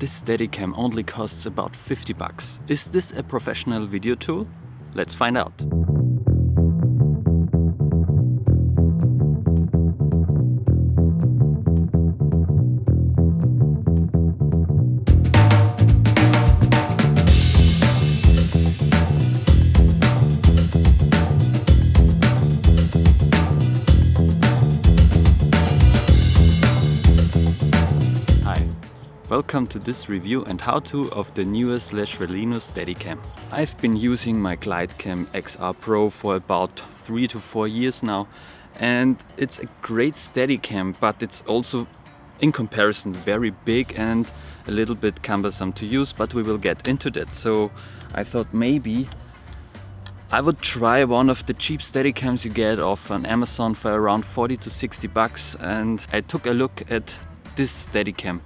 This Steadycam only costs about 50 bucks. Is this a professional video tool? Let's find out. Welcome to this review and how-to of the newest Relino Steadycam. I've been using my Glidecam XR Pro for about 3 to 4 years now, and it's a great Steadycam, but it's also in comparison very big and a little bit cumbersome to use, but we will get into that. So I thought maybe I would try one of the cheap Steadycams you get off on Amazon for around 40 to 60 bucks, and I took a look at this Steadycam.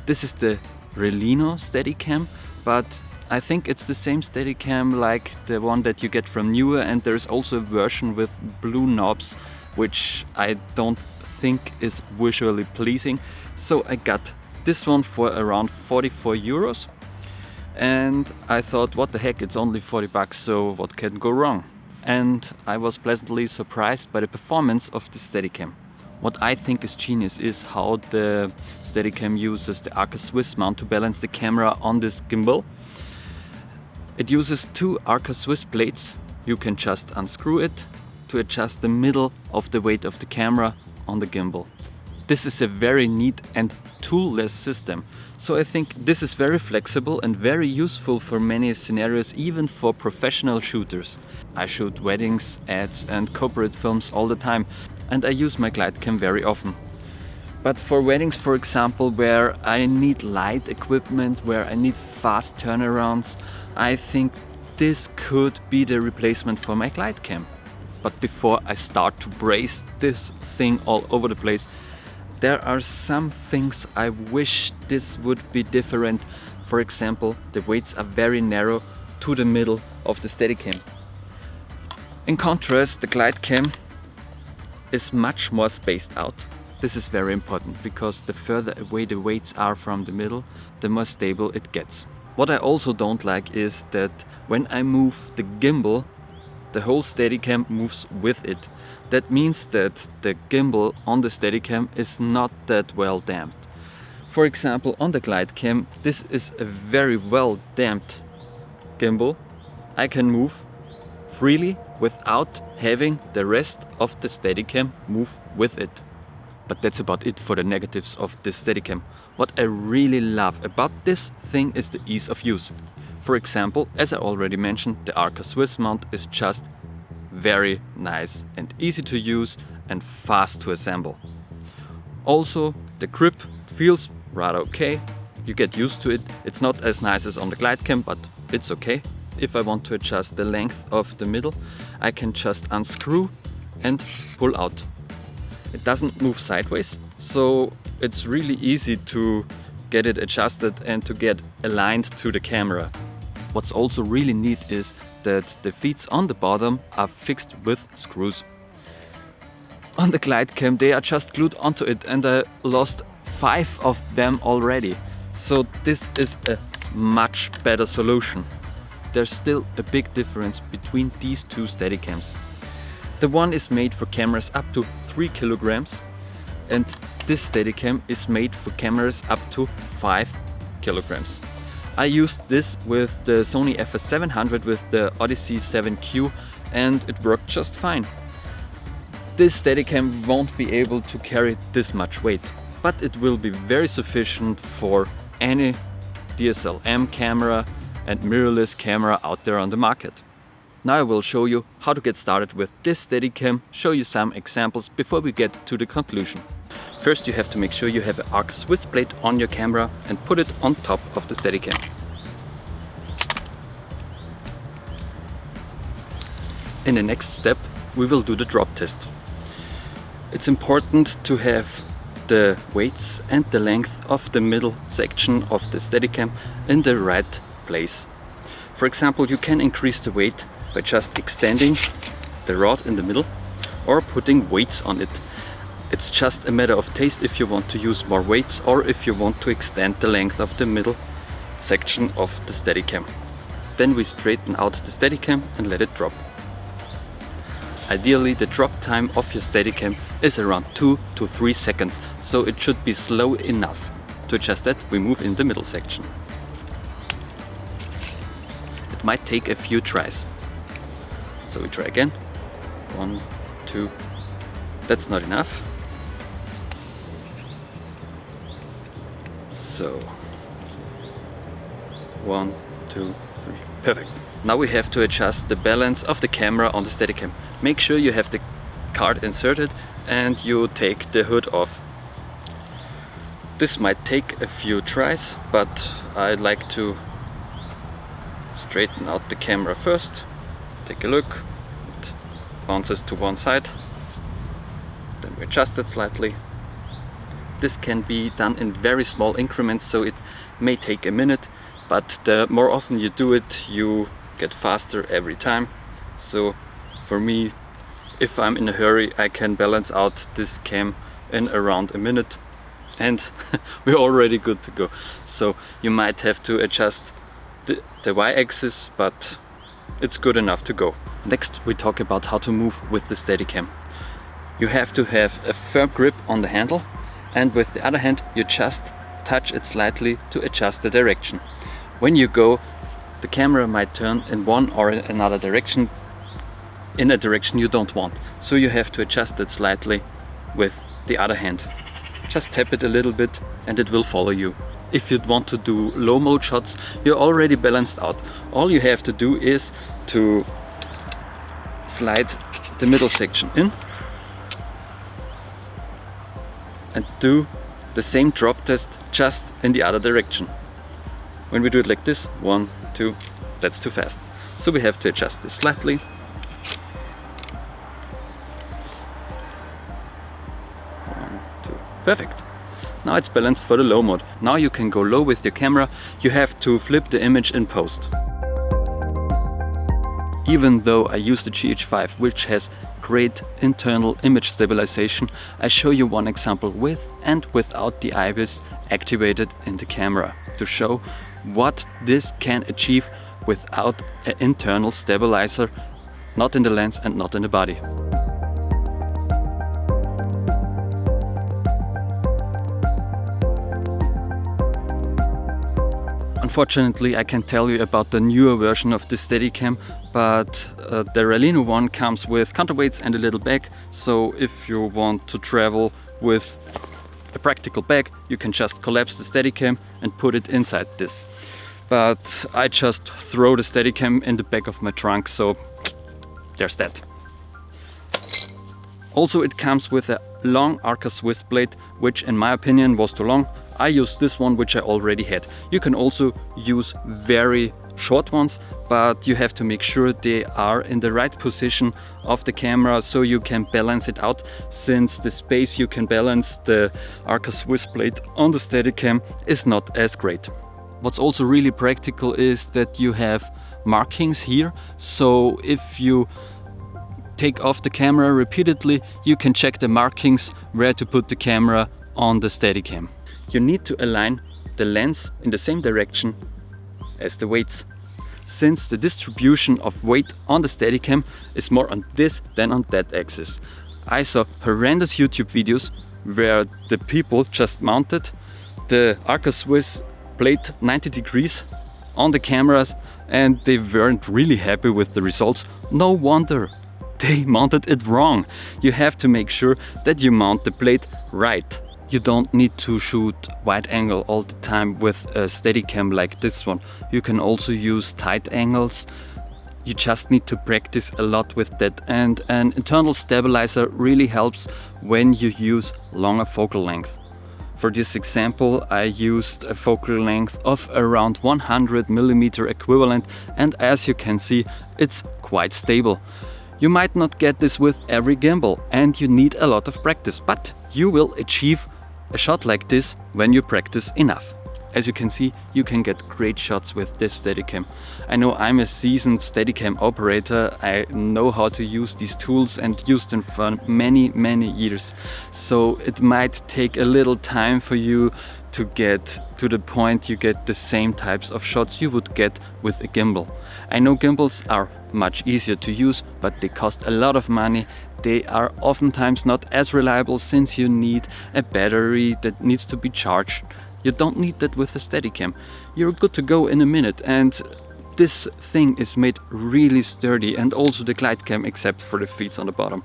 This is the Relino Steadycam, but I think it's the same Steadycam like the one that you get from Newer, and there's also a version with blue knobs, which I don't think is visually pleasing. So I got this one for around 44 euros, and I thought, what the heck, it's only 40 bucks, so what can go wrong? And I was pleasantly surprised by the performance of the Steadycam. What I think is genius is how the Steadycam uses the Arca Swiss mount to balance the camera on this gimbal. It uses 2 Arca Swiss plates. You can just unscrew it to adjust the middle of the weight of the camera on the gimbal. This is a very neat and tool-less system. So I think this is very flexible and very useful for many scenarios, even for professional shooters. I shoot weddings, ads and corporate films all the time, and I use my Glidecam very often. But for weddings, for example, where I need light equipment, where I need fast turnarounds, I think this could be the replacement for my Glidecam. But before I start to brace this thing all over the place, there are some things I wish this would be different. For example, the weights are very narrow to the middle of the Steadycam. In contrast, the Glidecam is much more spaced out. This is very important because the further away the weights are from the middle, the more stable it gets. What I also don't like is that when I move the gimbal, the whole Steadycam moves with it. That means that the gimbal on the Steadycam is not that well damped. For example, on the Glidecam, this is a very well damped gimbal. I can move freely without having the rest of the Steadycam move with it. But that's about it for the negatives of this Steadycam. What I really love about this thing is the ease of use. For example, as I already mentioned, the Arca Swiss mount is just very nice and easy to use and fast to assemble. Also, the grip feels rather okay. You get used to it. It's not as nice as on the Glidecam, but it's okay. If I want to adjust the length of the middle, I can just unscrew and pull out. It doesn't move sideways, so it's really easy to get it adjusted and to get aligned to the camera. What's also really neat is that the feet on the bottom are fixed with screws. On the Glidecam they are just glued onto it, and I lost 5 of them already. So this is a much better solution. There's still a big difference between these two Steadycams. The one is made for cameras up to 3 kilograms, and this Steadycam is made for cameras up to 5 kilograms. I used this with the Sony FS700 with the Odyssey 7Q, and it worked just fine. This Steadycam won't be able to carry this much weight, but it will be very sufficient for any DSLM camera and mirrorless camera out there on the market. Now I will show you how to get started with this Steadycam, show you some examples before we get to the conclusion. First, you have to make sure you have an Arca Swiss plate on your camera and put it on top of the Steadycam. In the next step, we will do the drop test. It's important to have the weights and the length of the middle section of the Steadycam in the right place. For example, you can increase the weight by just extending the rod in the middle or putting weights on it. It's just a matter of taste if you want to use more weights or if you want to extend the length of the middle section of the Steadicam. Then we straighten out the Steadicam and let it drop. Ideally, the drop time of your Steadicam is around 2 to 3 seconds, so it should be slow enough. To adjust that, we move in the middle section. It might take a few tries. So we try again. 1, 2. That's not enough. So 1, 2, 3. Perfect. Now we have to adjust the balance of the camera on the Steadicam. Make sure you have the card inserted and you take the hood off. This might take a few tries, but I like to straighten out the camera first. Take a look. It bounces to one side. Then we adjust it slightly. This can be done in very small increments, so it may take a minute, but the more often you do it, you get faster every time. So for me, if I'm in a hurry, I can balance out this cam in around a minute and we're already good to go. So you might have to adjust the y-axis, but it's good enough to go. Next we talk about how to move with the Steadicam. You have to have a firm grip on the handle, and with the other hand you just touch it slightly to adjust the direction. When you go, the camera might turn in one or another direction, in a direction you don't want. So you have to adjust it slightly with the other hand. Just tap it a little bit and it will follow you. If you want to do low mode shots, you're already balanced out. All you have to do is to slide the middle section in and do the same drop test just in the other direction. When we do it like this, 1, 2, that's too fast. So we have to adjust this slightly. 1, 2, perfect. Now it's balanced for the low mode. Now you can go low with your camera. You have to flip the image in post. Even though I use the GH5, which has great internal image stabilization, I show you one example with and without the IBIS activated in the camera to show what this can achieve without an internal stabilizer, not in the lens and not in the body. Unfortunately, I can tell you about the newer version of the Steadicam, but the Ralino one comes with counterweights and a little bag, so if you want to travel with a practical bag, you can just collapse the Steadicam and put it inside this. But I just throw the Steadicam in the back of my trunk, so there's that. Also, it comes with a long Arca Swiss blade, which in my opinion was too long. I used this one, which I already had. You can also use very short ones, but you have to make sure they are in the right position of the camera so you can balance it out, since the space you can balance the Arca Swiss blade on the Steadicam is not as great. What's also really practical is that you have markings here, so if you take off the camera repeatedly, you can check the markings where to put the camera on the Steadicam. You need to align the lens in the same direction as the weights, since the distribution of weight on the Steadicam is more on this than on that axis. I saw horrendous YouTube videos where the people just mounted the Arca Swiss blade 90 degrees on the cameras and they weren't really happy with the results. No wonder, they mounted it wrong. You have to make sure that you mount the blade right. You don't need to shoot wide angle all the time with a Steadicam like this one. You can also use tight angles. You just need to practice a lot with that, and an internal stabilizer really helps when you use longer focal length. For this example, I used a focal length of around 100mm equivalent, and as you can see, it's quite stable. You might not get this with every gimbal and you need a lot of practice, but you will achieve a shot like this when you practice enough. As you can see, you can get great shots with this Steadicam. I know I'm a seasoned Steadicam operator. I know how to use these tools and used them for many years. So it might take a little time for you to get to the point you get the same types of shots you would get with a gimbal. I know gimbals are much easier to use, but they cost a lot of money. They are oftentimes not as reliable since you need a battery that needs to be charged. You don't need that with a Steadicam. You're good to go in a minute, and this thing is made really sturdy, and also the Glidecam except for the feet on the bottom.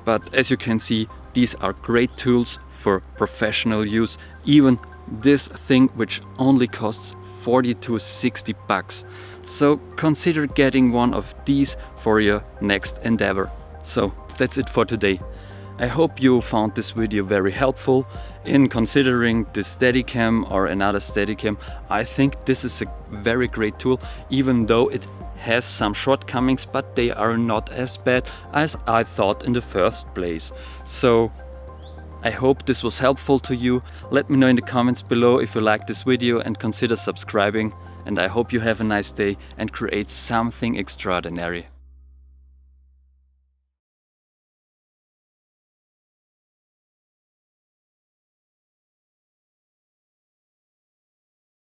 But as you can see, these are great tools for professional use. Even this thing, which only costs 40 to 60 bucks. So consider getting one of these for your next endeavor. So that's it for today. I hope you found this video very helpful in considering the Steadicam or another Steadicam. I think this is a very great tool, even though it has some shortcomings, but they are not as bad as I thought in the first place. So I hope this was helpful to you. Let me know in the comments below if you liked this video and consider subscribing. And I hope you have a nice day and create something extraordinary.